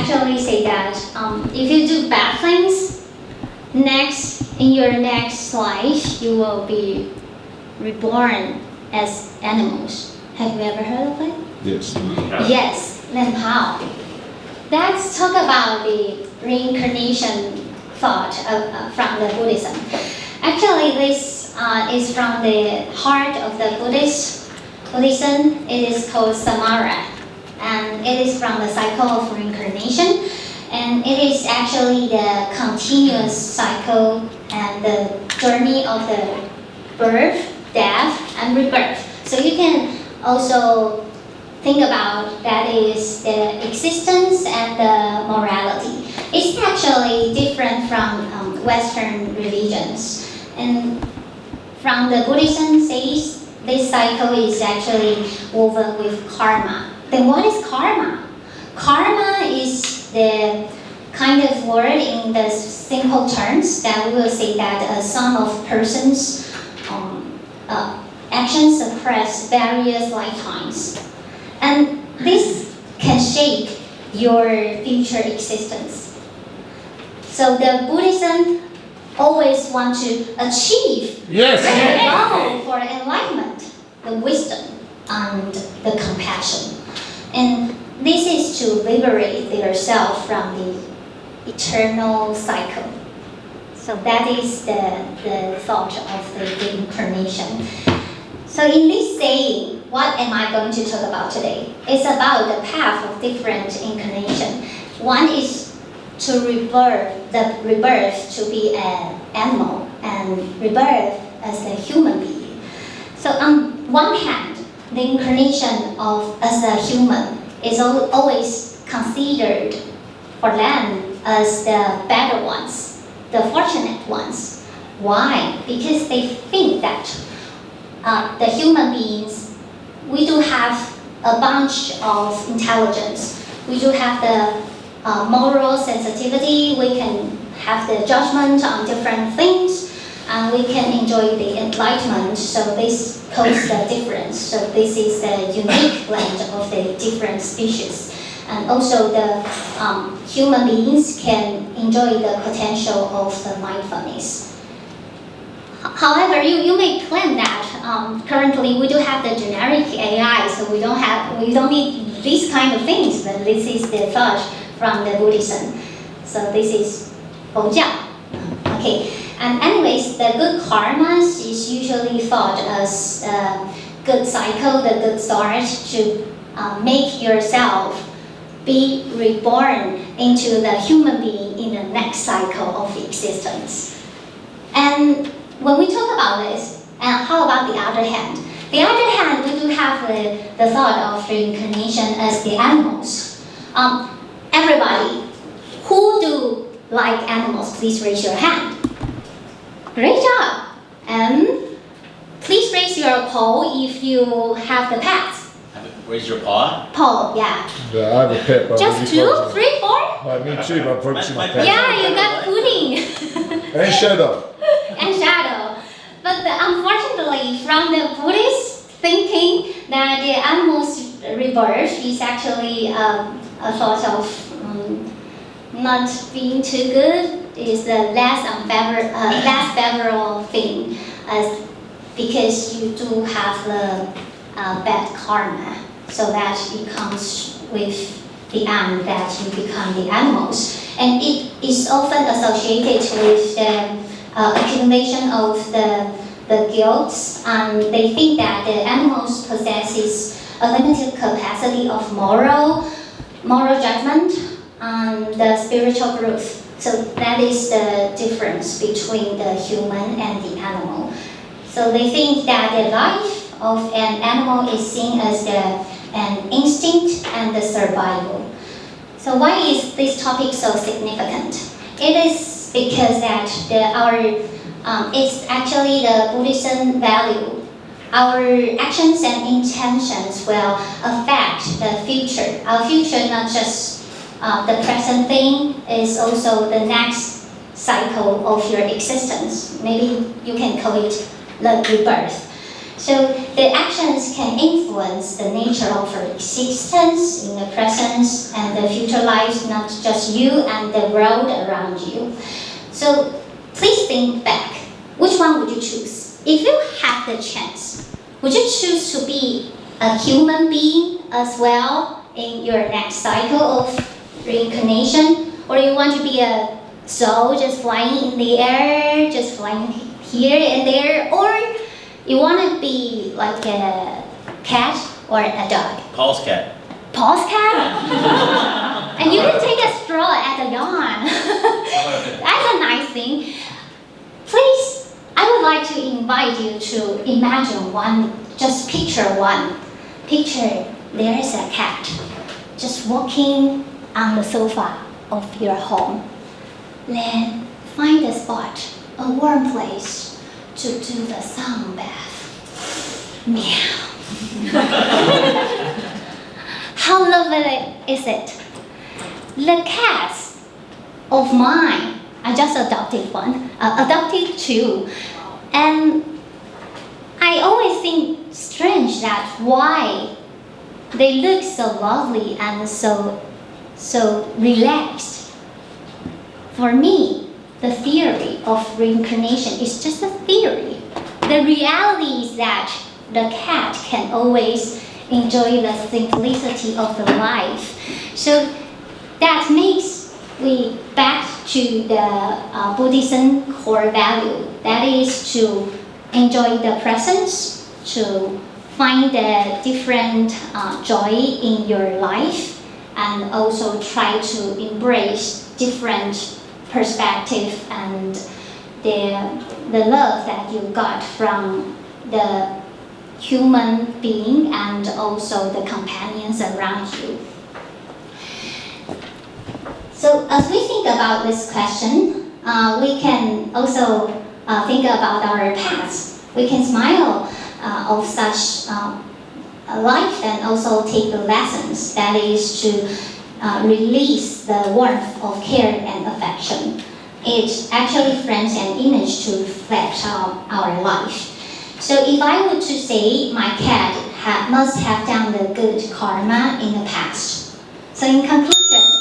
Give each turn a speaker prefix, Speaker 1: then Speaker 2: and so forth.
Speaker 1: actually say that if you do bad things, in your next life, you will be reborn as animals. Have you ever heard of it?
Speaker 2: Yes.
Speaker 1: Yes. Then how? Let's talk about the reincarnation thought from the Buddhism. Actually, this is from the heart of the Buddhism. It is called Samara, and it is from the cycle of reincarnation. And it is actually the continuous cycle and the journey of the birth, death, and rebirth. So you can also think about that is the existence and the morality. It's actually different from Western religions. And from the Buddhism says this cycle is actually woven with karma. Then what is karma? Karma is the kind of word in the simple terms that we will say that a sum of persons' actions across various lifetimes. And this can shape your future existence. So the Buddhism always want to achieve the goal for enlightenment, the wisdom, and the compassion. And this is to liberate yourself from the eternal cycle. So that is the thought of the reincarnation. So in this saying, what am I going to talk about today? It's about the path of different incarnation. One is to rebirth to be an animal and rebirth as a human being. So on one hand, the incarnation as a human is always considered for them as the better ones, the fortunate ones. Why? Because they think that the human beings, we do have a bunch of intelligence. We do have the moral sensitivity. We can have the judgment on different things, and we can enjoy the enlightenment. So this causes the difference. So this is the unique blend of the different species. And also the human beings can enjoy the potential of the mindfulness. However, you may claim that currently we do have the generic AI, so we don't need these kind of things. But this is the thought from the Buddhism. So this is 佛教. Okay. And anyways, the good karmas is usually thought as a good cycle, the good start to make yourself be reborn into the human being in the next cycle of existence. And when we talk about this, and how about the other hand? The other hand, we do have the thought of reincarnation as the animals. Everybody, who do like animals? Please raise your hand. Great job. And please raise your paw if you have the pets.
Speaker 3: Raise your paw?
Speaker 1: Paw, yeah.
Speaker 2: Yeah, I have a pet, but
Speaker 1: Just 2, 3, 4?
Speaker 2: me too, but I'm focusing on pet.
Speaker 1: Yeah, you got pudding.
Speaker 2: And shadow.
Speaker 1: And shadow. But unfortunately, from the Buddhist thinking that the animal's rebirth is actually a thought of not being too good, is the less favorable thing, because you do have the bad karma. So that it comes with the end that you become the animals. And it is often associated with the accumulation of the guilt. They think that the animals possesses a limited capacity of moral judgment and the spiritual growth. So that is the difference between the human and the animal. So they think that the life of an animal is seen as an instinct and the survival. So why is this topic so significant? It is because that it's actually the Buddhism value. Our actions and intentions will affect the future. Our future, not just the present thing, is also the next cycle of your existence. Maybe you can call it the rebirth. So the actions can influence the nature of our existence in the present and the future lives, not just you and the world around you. So please think back. Which one would you choose? If you have the chance, would you choose to be a human being as well in your next cycle of reincarnation? Or you want to be a soul just flying in the air, just flying here and there? Or you want to be like a cat or a dog?
Speaker 3: Paul's cat.
Speaker 1: Paul's cat? And you can take a straw at the yawn. That's a nice thing. Please, I would like to invite you to imagine one, just picture one. Picture there is a cat just walking on the sofa of your home. Then find a spot, a warm place to do the sun bath. Meow. How lovely is it? The cats of mine, I just adopted two, and I always think strange that why they look so lovely and so relaxed. For me, the theory of reincarnation is just a theory. The reality is that the cat can always enjoy the simplicity of the life. So that makes we back to the Buddhism core value. That is to enjoy the presence, to find the different joy in your life, and also try to embrace different perspective and the love that you got from the human being and also the companions around you. So as we think about this question, we can also think about our past. We can smile of such life and also take the lessons. That is to release the warmth of care and affection. It actually frames an image to reflect our life. So if I were to say my cat must have done the good karma in the past. So in conclusion,